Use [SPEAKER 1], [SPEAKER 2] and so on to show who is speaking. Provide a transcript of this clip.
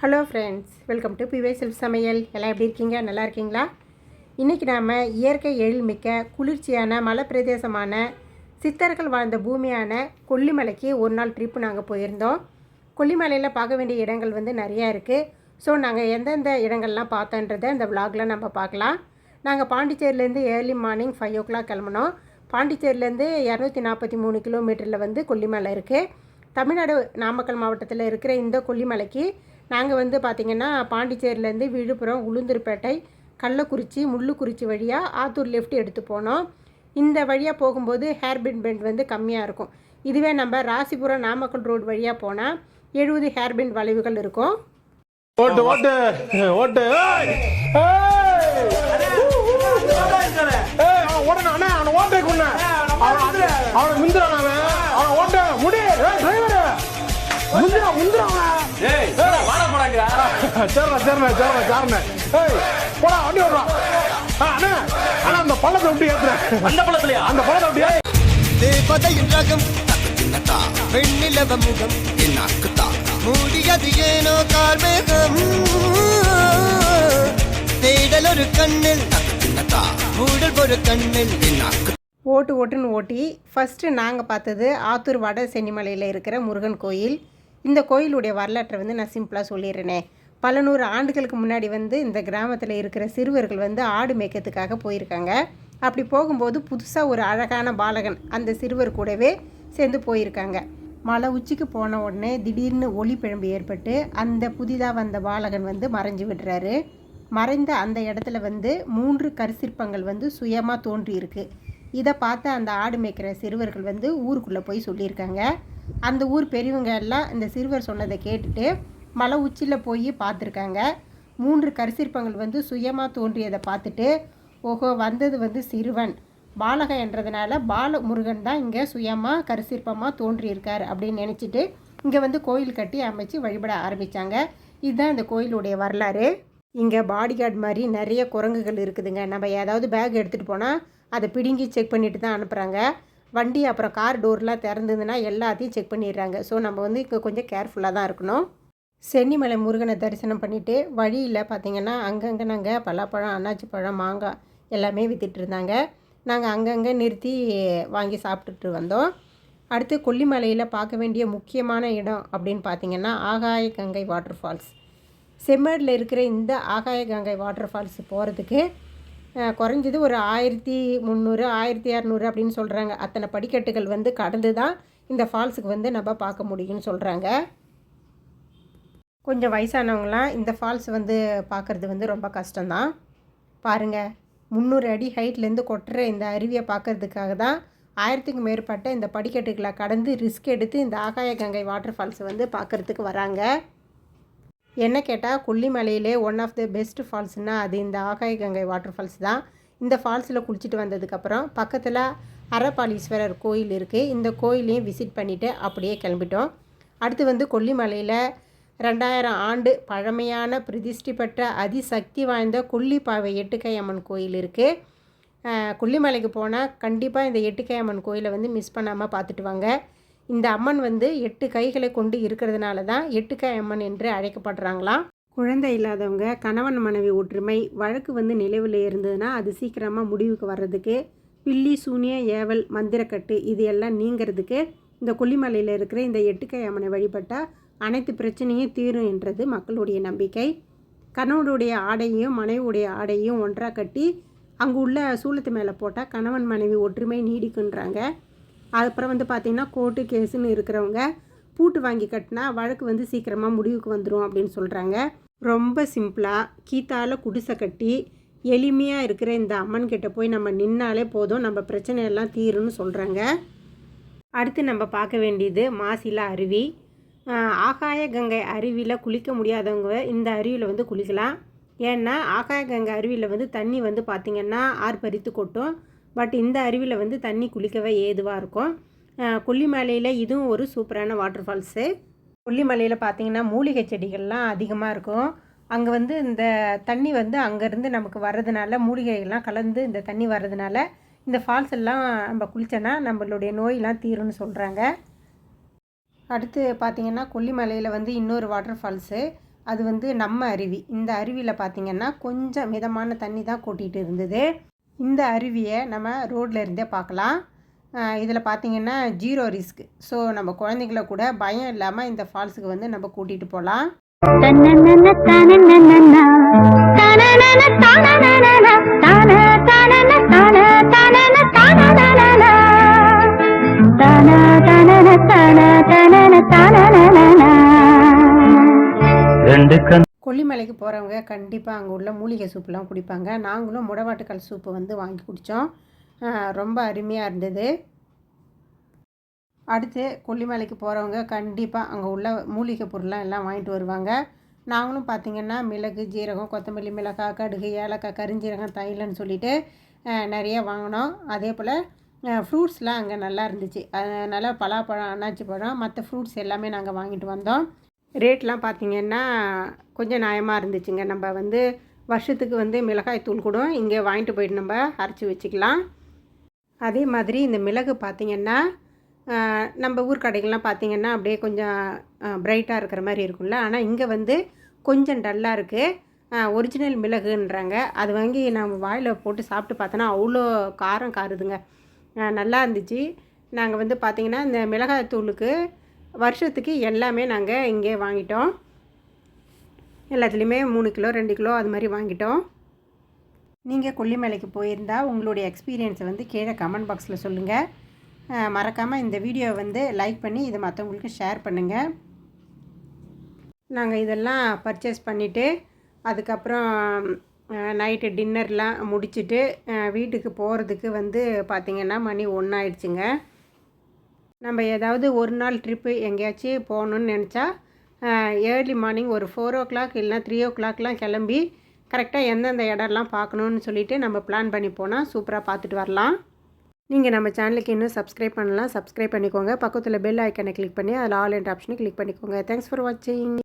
[SPEAKER 1] Hello friends, welcome to பிவே self சமையல். எல்லாம் எப்படி இருக்கீங்க? நல்லா இருக்கீங்களா? இன்றைக்கி நாம் இயற்கை எழில்மிக்க குளிர்ச்சியான மலை பிரதேசமான சித்தர்கள் வாழ்ந்த பூமியான கொல்லிமலைக்கு ஒரு நாள் ட்ரிப்பு நாங்கள் போயிருந்தோம். கொல்லிமலையில் பார்க்க வேண்டிய இடங்கள் நிறையா இருக்குது. ஸோ நாங்கள் எந்தெந்த இடங்கள்லாம் பார்த்தோன்றதை இந்த விலாகில் நம்ம பார்க்கலாம். நாங்கள் பாண்டிச்சேரியிலேருந்து ஏர்லி மார்னிங் 5 o'clock கிளம்பினோம். பாண்டிச்சேரியிலேருந்து 243 கிலோமீட்டரில் கொல்லிமலை இருக்குது. தமிழ்நாடு நாமக்கல் மாவட்டத்தில் இருக்கிற இந்த கொல்லிமலைக்கு நாங்கள் பார்த்திங்கன்னா பாண்டிச்சேரியிலேருந்து விழுப்புரம், உளுந்தூர்பேட்டை, கள்ளக்குறிச்சி, முள்ளுக்குறிச்சி வழியாக ஆத்தூர் லெஃப்ட் எடுத்து போனோம். இந்த வழியாக போகும்போது ஹேர்பின் பெண்ட் கம்மியாக இருக்கும். இதுவே நம்ம ராசிபுரம் நாமக்கல் ரோடு வழியாக போனால் 70 ஹேர்பின் வளைவுகள் இருக்கும்.
[SPEAKER 2] ஓட்டு ஓட்டு ஓட்டு அவனை முந்திரான் அவன் ஓட்ட முடி டிரைவர் முந்திரா முந்திரான் போடா வண்டி ஓடுறான். ஆனா அந்த பள்ளத்தை விட்டு ஏத்துறேன். அந்த பள்ளத்துலயா? அந்த பள்ளத்தை விட்டு
[SPEAKER 3] தேவதையின் ரகம் வெண்ணிலவ முகம் என்னாக்குத்தா மூடியது ஏனோ கார்மேகம் தேடல் ஒரு கண்ணில் மூடல் ஒரு கண்ணில் என்னாக்கு
[SPEAKER 1] ஓட்டுன்னு ஓட்டி ஃபஸ்ட்டு நாங்கள் பார்த்தது ஆத்தூர் வட சென்னிமலையில் இருக்கிற முருகன் கோயில். இந்த கோயிலுடைய வரலாற்றை நான் சிம்பிளாக சொல்லிடுறேனே. பல நூறு ஆண்டுகளுக்கு முன்னாடி இந்த கிராமத்தில் இருக்கிற சிறுவர்கள் ஆடு மேய்க்கிறதுக்காக போயிருக்காங்க. அப்படி போகும்போது புதுசாக ஒரு அழகான பாலகன் அந்த சிறுவர் கூடவே சேர்ந்து போயிருக்காங்க. மலை உச்சிக்கு போன உடனே திடீர்னு ஒளி பிழம்பு ஏற்பட்டு அந்த புதிதாக வந்த பாலகன் மறைஞ்சு விடுறாரு. மறைந்த அந்த இடத்துல 3 கற்சிற்பங்கள் சுயமாக தோன்றியிருக்கு. இதை பார்த்து அந்த ஆடு மேய்க்கிற சிறுவர்கள் ஊருக்குள்ளே போய் சொல்லியிருக்காங்க. அந்த ஊர் பெரியவங்க எல்லாம் இந்த சிறுவர் சொன்னதை கேட்டுட்டு மலை உச்சியில் போய் பார்த்துருக்காங்க. 3 கற்சிற்பங்கள் சுயமாக தோன்றியதை பார்த்துட்டு, ஓஹோ, வந்தது சிறுவன் பாலக என்றதுனால பாலமுருகன் தான் இங்கே சுயமாக கற்சிற்பமாக தோன்றியிருக்கார் அப்படின்னு நினச்சிட்டு இங்கே கோயில் கட்டி அமைச்சு வழிபட ஆரம்பித்தாங்க. இதுதான் இந்த கோயிலுடைய வரலாறு. இங்கே பாடிகார்டு மாதிரி நிறைய குரங்குகள் இருக்குதுங்க. நம்ம ஏதாவது பேக் எடுத்துகிட்டு போனால் அதை பிடுங்கி செக் பண்ணிட்டு தான் அனுப்புகிறாங்க. வண்டி அப்புறம் கார் டோர்லாம் திறந்ததுன்னா எல்லாத்தையும் செக் பண்ணிடுறாங்க. ஸோ நம்ம இங்கே கொஞ்சம் கேர்ஃபுல்லாக தான் இருக்கணும். சென்னிமலை முருகனை தரிசனம் பண்ணிவிட்டு வழியில் பார்த்திங்கன்னா அங்கங்கே நாங்கள் பலாப்பழம், அன்னாச்சி பழம், மாங்காய் எல்லாமே விற்றுட்டு இருந்தாங்க. நாங்கள் அங்கங்கே நிறுத்தி வாங்கி சாப்பிட்டுட்டு வந்தோம். அடுத்து கொல்லிமலையில் பார்க்க வேண்டிய முக்கியமான இடம் அப்படின்னு பார்த்திங்கன்னா ஆகாய கங்கை வாட்டர் ஃபால்ஸ். செம்மேடில் இருக்கிற இந்த ஆகாய கங்கை வாட்டர் ஃபால்ஸ் போகிறதுக்கு குறைஞ்சது ஒரு 1300 1200 அப்படின்னு சொல்கிறாங்க. அத்தனை படிக்கட்டுகள் கடந்து தான் இந்த ஃபால்ஸுக்கு நம்ம பார்க்க முடியும்னு சொல்கிறாங்க. கொஞ்சம் வயசானவங்களாம் இந்த ஃபால்ஸ் பார்க்குறது ரொம்ப கஷ்டம்தான். பாருங்கள், 300 அடி ஹைட்லேருந்து கொட்டுற இந்த அருவியை பார்க்குறதுக்காக தான் 1000க்கும் மேற்பட்ட இந்த படிக்கட்டுகளை கடந்து ரிஸ்க் எடுத்து இந்த ஆகாய கங்கை வாட்டர் ஃபால்ஸை பார்க்குறதுக்கு வராங்க. என்ன கேட்டால் கொல்லிமலையிலே ஒன் ஆஃப் த பெஸ்ட் ஃபால்ஸ்னால் அது இந்த ஆகாய கங்கை வாட்டர் ஃபால்ஸ் தான். இந்த ஃபால்ஸில் குளிச்சுட்டு வந்ததுக்கப்புறம் பக்கத்தில் அரபாலீஸ்வரர் கோயில் இருக்குது. இந்த கோயிலையும் விசிட் பண்ணிவிட்டு அப்படியே கிளம்பிட்டோம். அடுத்து கொல்லிமலையில் 2000 ஆண்டு பழமையான பிரதிஷ்டி பெற்ற அதிசக்தி வாய்ந்த கொல்லிப்பாவை எட்டுக்கை அம்மன் கோயில் இருக்குது. கொல்லிமலைக்கு போனால் கண்டிப்பாக இந்த எட்டுக்கை அம்மன் கோயிலை மிஸ் பண்ணாமல் பார்த்துட்டு வாங்க. இந்த அம்மன் 8 கைகளை கொண்டு இருக்கிறதுனால தான் எட்டுக்கை அம்மன் என்று அழைக்கப்படுறாங்களாம். குழந்தை இல்லாதவங்க, கணவன் மனைவி ஒற்றுமை வழக்கு நிலவில் இருந்ததுன்னா அது சீக்கிரமாக முடிவுக்கு வர்றதுக்கு, பில்லி சூனிய ஏவல் மந்திரக்கட்டு இது எல்லாம் நீங்கிறதுக்கு இந்த கொல்லிமலையில் இருக்கிற இந்த எட்டுக்கை அம்மனை வழிபட்டால் அனைத்து பிரச்சனையும் தீரும் என்றது மக்களுடைய நம்பிக்கை. கணவனுடைய ஆடையும் மனைவியுடைய ஆடையும் ஒன்றாக கட்டி அங்கே உள்ள சூளத்து மேலே போட்டால் கணவன் மனைவி ஒற்றுமை நீடிக்குன்றாங்க. அப்புறம் பார்த்திங்கன்னா கோர்ட்டு கேஸுன்னு இருக்கிறவங்க பூட்டு வாங்கி கட்டினா வழக்கு சீக்கிரமாக முடிவுக்கு வந்துடும் அப்படின்னு சொல்கிறாங்க. ரொம்ப சிம்பிளாக கீத்தால் குடிசை கட்டி எளிமையாக இருக்கிற இந்த அம்மன் கிட்ட போய் நம்ம நின்னாலே போதும், நம்ம பிரச்சனையெல்லாம் தீரும்னு சொல்கிறாங்க. அடுத்து நம்ம பார்க்க வேண்டியது மாசிலா அருவி. ஆகாய கங்கை அருவியில் குளிக்க முடியாதவங்க இந்த அருவியில் குளிக்கலாம். ஏன்னா ஆகாய கங்கை அருவியில் தண்ணி பார்த்திங்கன்னா ஆர்ப்பரித்து கொட்டும். பட் இந்த அருவியில் தண்ணி குளிக்கவே ஏதுவாக இருக்கும். கொல்லிமலையில் இதுவும் ஒரு சூப்பரான வாட்டர் ஃபால்ஸு. கொல்லிமலையில் பார்த்திங்கன்னா மூலிகை செடிகள்லாம் அதிகமாக இருக்கும். அங்கே இந்த தண்ணி அங்கேருந்து நமக்கு வர்றதுனால மூலிகைகள்லாம் கலந்து இந்த தண்ணி வர்றதுனால இந்த ஃபால்ஸ் எல்லாம் நம்ம குளித்தோன்னா நம்மளுடைய நோயெலாம் தீரும்னு சொல்கிறாங்க. அடுத்து பார்த்திங்கன்னா கொல்லிமலையில் இன்னொரு வாட்டர் ஃபால்ஸு. அது வந்து நம்ம அருவி. இந்த அருவியில் பார்த்திங்கன்னா கொஞ்சம் மிதமான தண்ணி தான் கொட்டிகிட்டு இருந்தது. இந்த அருவியை நம்ம ரோட்டில் இருந்தே பார்க்கலாம். இதில் பார்த்திங்கன்னா 0 ரிஸ்க். ஸோ நம்ம குழந்தைங்கள கூட பயம் இல்லாமல் இந்த ஃபால்ஸுக்கு வந்து நம்ம கூட்டிகிட்டு போகலாம். கொல்லிமலைக்கு போகிறவங்க கண்டிப்பாக அங்கே உள்ள மூலிகை சூப்புலாம் குடிப்பாங்க. நாங்களும் முடவாட்டுக்கால் சூப்பு வந்து வாங்கி குடித்தோம். ரொம்ப அருமையாக இருந்தது. அடுத்து கொல்லிமலைக்கு போகிறவங்க கண்டிப்பாக அங்கே உள்ள மூலிகை பொருள்லாம் எல்லாம் வாங்கிட்டு வருவாங்க. நாங்களும் பார்த்திங்கன்னா மிளகு, ஜீரகம், கொத்தமல்லி, மிளகாய், கடுகு, ஏலக்காய், கரிஞ்சீரகம், தைலன்னு சொல்லிவிட்டு நிறைய வாங்கினோம். அதே போல் ஃப்ரூட்ஸ்லாம் அங்கே நல்லா இருந்துச்சு. அதனால் பலாப்பழம், அன்னாச்சி பழம், மற்ற ஃப்ரூட்ஸ் எல்லாமே நாங்கள் வாங்கிட்டு வந்தோம். ரேட்லாம் பார்த்திங்கன்னா கொஞ்சம் நியாயமாக இருந்துச்சுங்க. நம்ம வந்து வருஷத்துக்கு வந்து மிளகாய் தூள் கூட இங்கே வாங்கிட்டு போயிட்டு நம்ம அரைச்சி வச்சுக்கலாம். அதே மாதிரி இந்த மிளகு பார்த்திங்கன்னா நம்ம ஊர் கடைகள்லாம் பார்த்திங்கன்னா அப்படியே கொஞ்சம் பிரைட்டாக இருக்கிற மாதிரி இருக்கும்ல. ஆனால் இங்கே வந்து கொஞ்சம் டல்லாக இருக்குது. ஒரிஜினல் மிளகுன்றாங்க. அது வாங்கி நம்ம வாயில் போட்டு சாப்பிட்டு பார்த்தோன்னா அவ்வளோ காரம் காருதுங்க. நல்லா இருந்துச்சு. நாங்கள் வந்து பார்த்திங்கன்னா இந்த மிளகாய் தூளுக்கு வருஷத்துக்கு எல்லாமே நாங்கள் இங்கே வாங்கிட்டோம். எல்லாத்துலேயுமே 3 கிலோ 2 கிலோ அது மாதிரி வாங்கிட்டோம். நீங்கள் கொல்லிமலைக்கு போயிருந்தால் உங்களுடைய எக்ஸ்பீரியன்ஸை வந்து கீழே கமெண்ட் பாக்ஸில் சொல்லுங்கள். மறக்காமல் இந்த வீடியோவை வந்து லைக் பண்ணி இதை மற்றவங்களுக்கு ஷேர் பண்ணுங்கள். நாங்கள் இதெல்லாம் பர்ச்சேஸ் பண்ணிவிட்டு அதுக்கப்புறம் நைட்டு டின்னர்லாம் முடிச்சுட்டு வீட்டுக்கு போகிறதுக்கு வந்து பார்த்திங்கன்னா மணி 1 ஆயிடுச்சுங்க. நம்ம ஏதாவது ஒரு நாள் ட்ரிப்பு எங்கேயாச்சும் போகணுன்னு நினச்சா ஏர்லி மார்னிங் ஒரு 4 o'clock இல்லைனா 3 o'clockலாம் கிளம்பி கரெக்டாக எந்தெந்த இடம்லாம் பார்க்கணுன்னு சொல்லிவிட்டு நம்ம பிளான் பண்ணி போனால் சூப்பராக பார்த்துட்டு வரலாம். நீங்கள் நம்ம சேனலுக்கு இன்னும் சப்ஸ்கிரைப் பண்ணலாம், சப்ஸ்கிரைப் பண்ணிக்கோங்க. பக்கத்தில் பெல் ஐக்கனை கிளிக் பண்ணி அதில் ஆல் என்ற ஆப்ஷனை கிளிக் பண்ணிக்கோங்க. தேங்க்ஸ் ஃபார் வாட்சிங்.